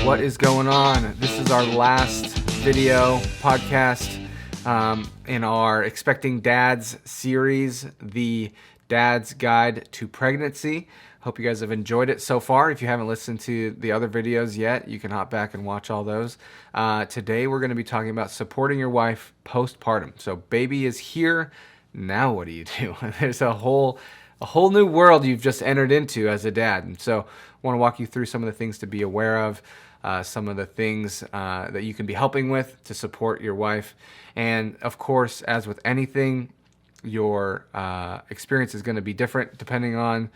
What is going on? This is our last video podcast in our Expecting Dads series, the Dad's Guide to Pregnancy. Hope you guys have enjoyed it so far. If you haven't listened to the other videos yet, you can hop back and watch all those. Today we're going to be talking about supporting your wife postpartum. So baby is here. Now what do you do? There's a whole new world you've just entered into as a dad. And so I want to walk you through some of the things to be aware of, some of the things that you can be helping with to support your wife. And of course, as with anything, your experience is going to be different depending on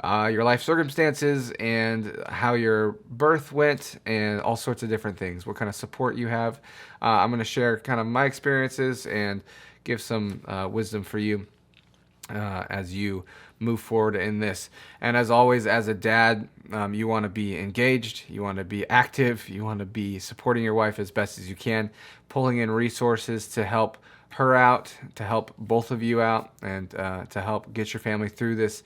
your life circumstances and how your birth went and all sorts of different things, what kind of support you have. I'm going to share kind of my experiences and give some wisdom for you as you move forward in this. And as always, as a dad, you want to be engaged, you want to be active, you want to be supporting your wife as best as you can, pulling in resources to help her out, to help both of you out, and to help get your family through this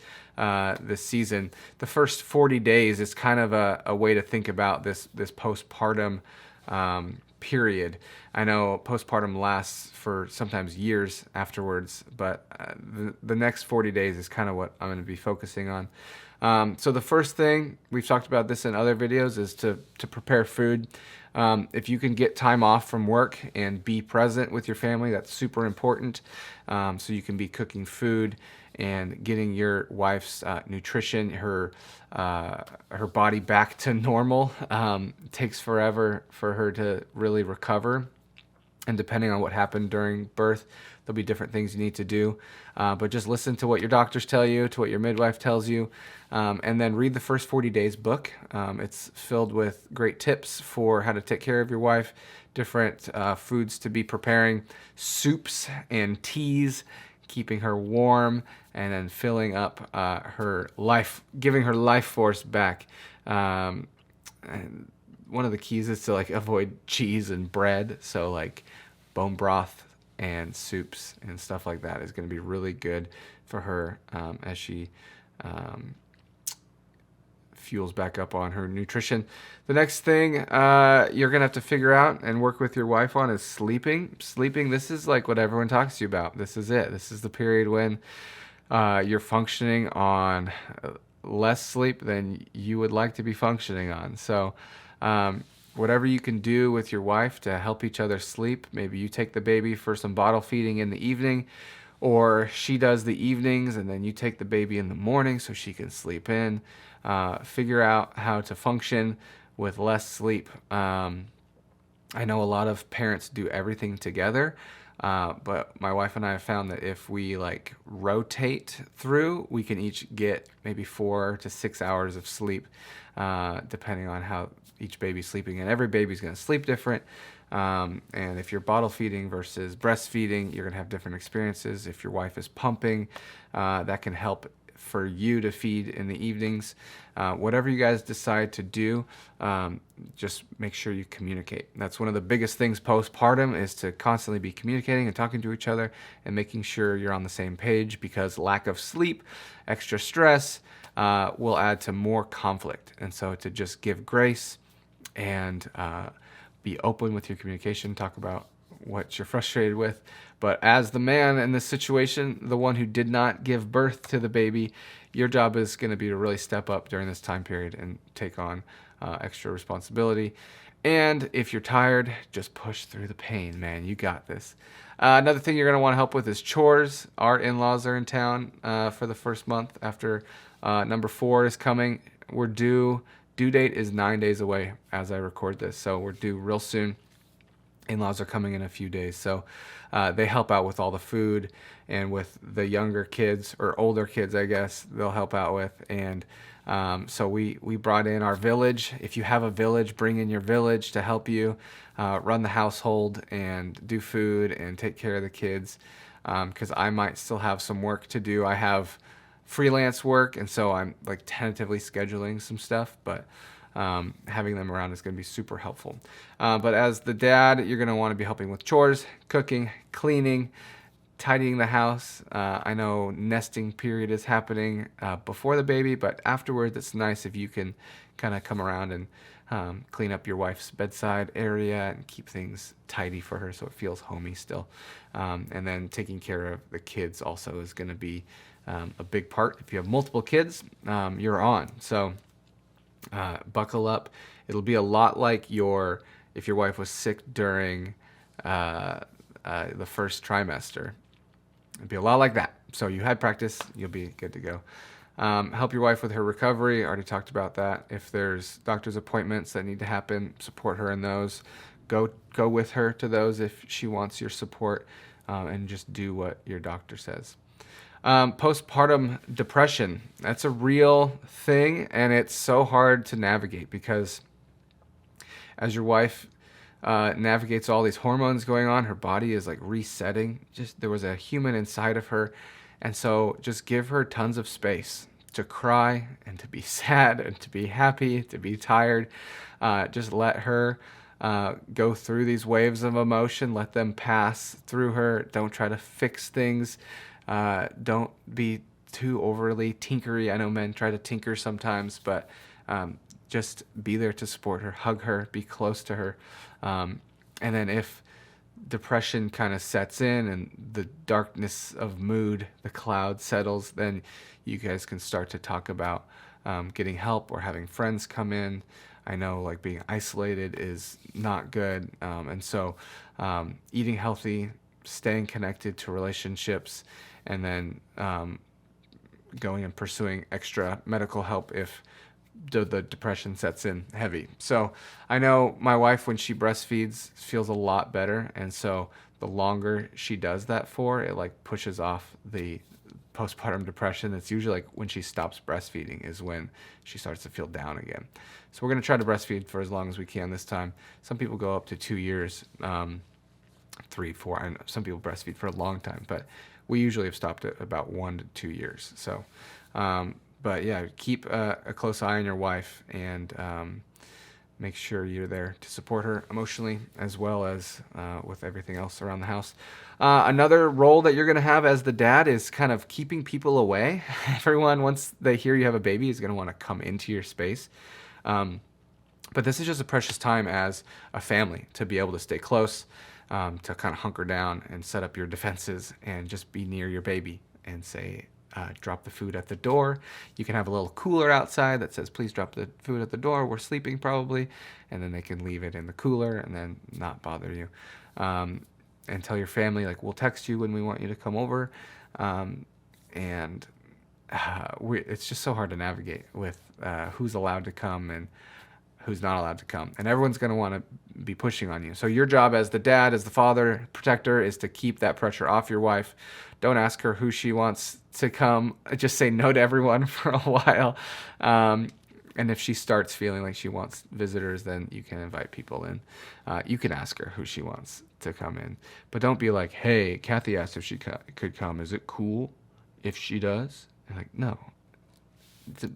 season. The first 40 days is kind of a way to think about this postpartum period. I know postpartum lasts for sometimes years afterwards, but the next 40 days is kind of what I'm going to be focusing on. So the first thing, we've talked about this in other videos, is to prepare food. If you can get time off from work and be present with your family, that's super important. So you can be cooking food and getting your wife's nutrition, her body back to normal. It takes forever for her to really recover. And depending on what happened during birth, there'll be different things you need to do. But just listen to what your doctors tell you, to what your midwife tells you, and then read the First 40 Days book. It's filled with great tips for how to take care of your wife, different foods to be preparing, soups and teas, keeping her warm, and then filling up her life, giving her life force back. And one of the keys is to avoid cheese and bread. So bone broth and soups and stuff like that is going to be really good for her as she fuels back up on her nutrition. The next thing you're going to have to figure out and work with your wife on is sleeping. Sleeping, this is what everyone talks to you about. This is it. This is the period when you're functioning on less sleep than you would like to be functioning on. So whatever you can do with your wife to help each other sleep, maybe you take the baby for some bottle feeding in the evening, or she does the evenings and then you take the baby in the morning so she can sleep in. Figure out how to function with less sleep. I know a lot of parents do everything together, but my wife and I have found that if we rotate through, we can each get maybe 4 to 6 hours of sleep, depending on how each baby's sleeping. And every baby's going to sleep different. And if you're bottle feeding versus breastfeeding, you're going to have different experiences. If your wife is pumping, that can help for you to feed in the evenings. Whatever you guys decide to do, just make sure you communicate. That's one of the biggest things postpartum, is to constantly be communicating and talking to each other and making sure you're on the same page, because lack of sleep, extra stress will add to more conflict. And so to just give grace and be open with your communication, talk about what you're frustrated with. But as the man in this situation, the one who did not give birth to the baby, your job is going to be to really step up during this time period and take on extra responsibility. And if you're tired, just push through the pain, man. You got this. Another thing you're going to want to help with is chores. Our in-laws are in town for the first month after number 4 is coming. We're due date is 9 days away as I record this, so we're due real soon. In-laws are coming in a few days, so they help out with all the food, and with the younger kids, or older kids, I guess, they'll help out with. And so we brought in our village. If you have a village, bring in your village to help you run the household and do food and take care of the kids, because I might still have some work to do. I have freelance work, and so I'm tentatively scheduling some stuff, but having them around is going to be super helpful. But as the dad, you're going to want to be helping with chores, cooking, cleaning, tidying the house. I know nesting period is happening before the baby, but afterwards it's nice if you can kind of come around and clean up your wife's bedside area and keep things tidy for her so it feels homey still. And then taking care of the kids also is going to be a big part. If you have multiple kids, you're on. So buckle up. It'll be a lot like if your wife was sick during the first trimester. It'd be a lot like that. So you had practice, you'll be good to go. Help your wife with her recovery. Already talked about that. If there's doctor's appointments that need to happen, support her in those. Go with her to those if she wants your support, and just do what your doctor says. Postpartum depression. That's a real thing, and it's so hard to navigate because as your wife navigates all these hormones going on, her body is like resetting. There was a human inside of her, and so just give her tons of space to cry and to be sad and to be happy, to be tired. Just let her go through these waves of emotion. Let them pass through her. Don't try to fix things. Don't be too overly tinkery. I know men try to tinker sometimes, but just be there to support her, hug her, be close to her. And then if depression kind of sets in and the darkness of mood, the cloud settles, then you guys can start to talk about getting help or having friends come in. I know like being isolated is not good. And so eating healthy, staying connected to relationships, and then going and pursuing extra medical help if the depression sets in heavy. So I know my wife, when she breastfeeds, feels a lot better. And so the longer she does that for, it like pushes off the postpartum depression. It's usually like when she stops breastfeeding is when she starts to feel down again. So we're going to try to breastfeed for as long as we can this time. Some people go up to 2 years, 3, 4. I know some people breastfeed for a long time, but we usually have stopped at about 1 to 2 years. So, but yeah, keep a close eye on your wife and make sure you're there to support her emotionally as well as with everything else around the house. Another role that you're going to have as the dad is kind of keeping people away. Everyone, once they hear you have a baby, is going to want to come into your space. But this is just a precious time as a family to be able to stay close, to kind of hunker down and set up your defenses and just be near your baby and say, drop the food at the door. You can have a little cooler outside that says, please drop the food at the door. We're sleeping probably. And then they can leave it in the cooler and then not bother you. And tell your family, like, we'll text you when we want you to come over. It's just so hard to navigate with who's allowed to come and who's not allowed to come. And everyone's going to want to be pushing on you. So your job as the dad, as the father, protector, is to keep that pressure off your wife. Don't ask her who she wants to come. Just say no to everyone for a while. And if she starts feeling like she wants visitors, then you can invite people in. You can ask her who she wants to come in. But don't be like, hey, Kathy asked if she could come. Is it cool if she does? And like, no.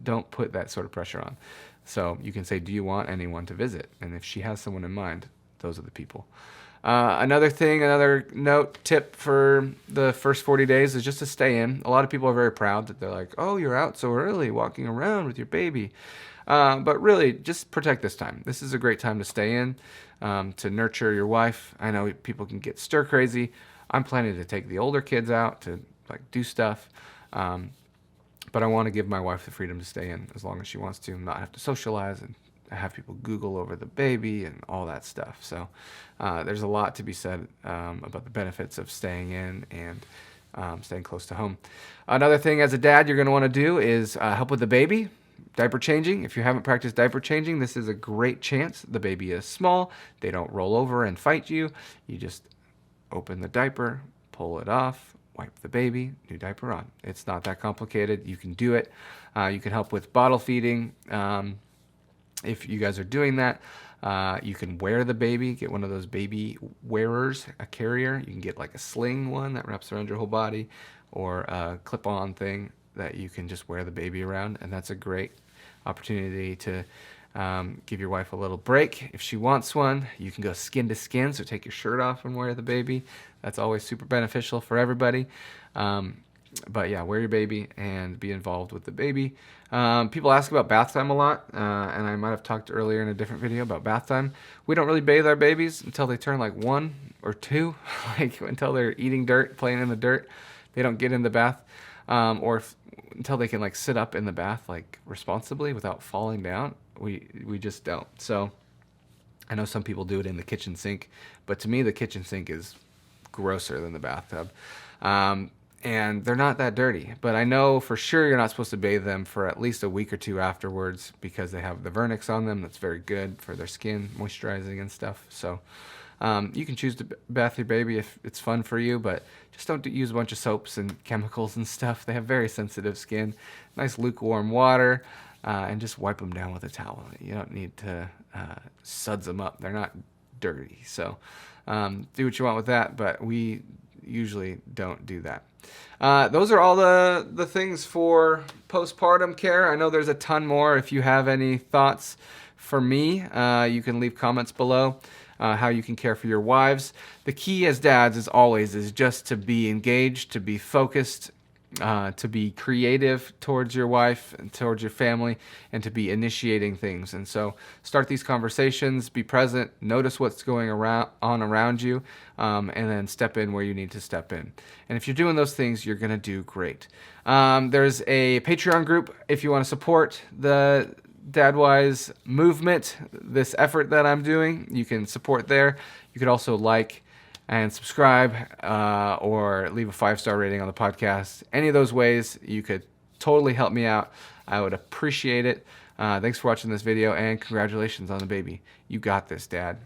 Don't put that sort of pressure on. So you can say, do you want anyone to visit? And if she has someone in mind, those are the people. Another note, tip for the first 40 days is just to stay in. A lot of people are very proud that they're like, oh, you're out so early walking around with your baby. But really, just protect this time. This is a great time to stay in, to nurture your wife. I know people can get stir crazy. I'm planning to take the older kids out to like do stuff. But I want to give my wife the freedom to stay in as long as she wants to, not have to socialize and have people Google over the baby and all that stuff. So there's a lot to be said about the benefits of staying in and staying close to home. Another thing as a dad you're going to want to do is help with the baby. Diaper changing. If you haven't practiced diaper changing, this is a great chance. The baby is small. They don't roll over and fight you. You just open the diaper, pull it off, wipe the baby, new diaper on. It's not that complicated. You can do it. You can help with bottle feeding. If you guys are doing that, you can wear the baby, get one of those baby wearers, a carrier. You can get like a sling one that wraps around your whole body, or a clip-on thing that you can just wear the baby around. And that's a great opportunity to Give your wife a little break. If she wants one, you can go skin to skin, so take your shirt off and wear the baby. That's always super beneficial for everybody. But yeah, wear your baby and be involved with the baby. People ask about bath time a lot, and I might have talked earlier in a different video about bath time. We don't really bathe our babies until they turn like 1 or 2, like until they're eating dirt, playing in the dirt. They don't get in the bath, until they can like sit up in the bath like responsibly without falling down. We just don't. So I know some people do it in the kitchen sink, but to me the kitchen sink is grosser than the bathtub. And they're not that dirty, but I know for sure you're not supposed to bathe them for at least a week or 2 afterwards, because they have the vernix on them. That's very good for their skin, moisturizing and stuff. So you can choose to bath your baby if it's fun for you, but just don't use a bunch of soaps and chemicals and stuff. They have very sensitive skin. Nice lukewarm water, and just wipe them down with a towel. You don't need to suds them up. They're not dirty. So do what you want with that, but we usually don't do that. Those are all the things for postpartum care. I know there's a ton more. If you have any thoughts for me, you can leave comments below. How you can care for your wives. The key as dads, as always, is just to be engaged, to be focused, to be creative towards your wife and towards your family, and to be initiating things. And so start these conversations, be present, notice what's going on around you, and then step in where you need to step in. And if you're doing those things, you're going to do great. There's a Patreon group if you want to support the Dadwise movement, this effort that I'm doing. You can support there. You could also like and subscribe, or leave a 5-star rating on the podcast. Any of those ways, you could totally help me out. I would appreciate it. Thanks for watching this video, and congratulations on the baby. You got this, Dad.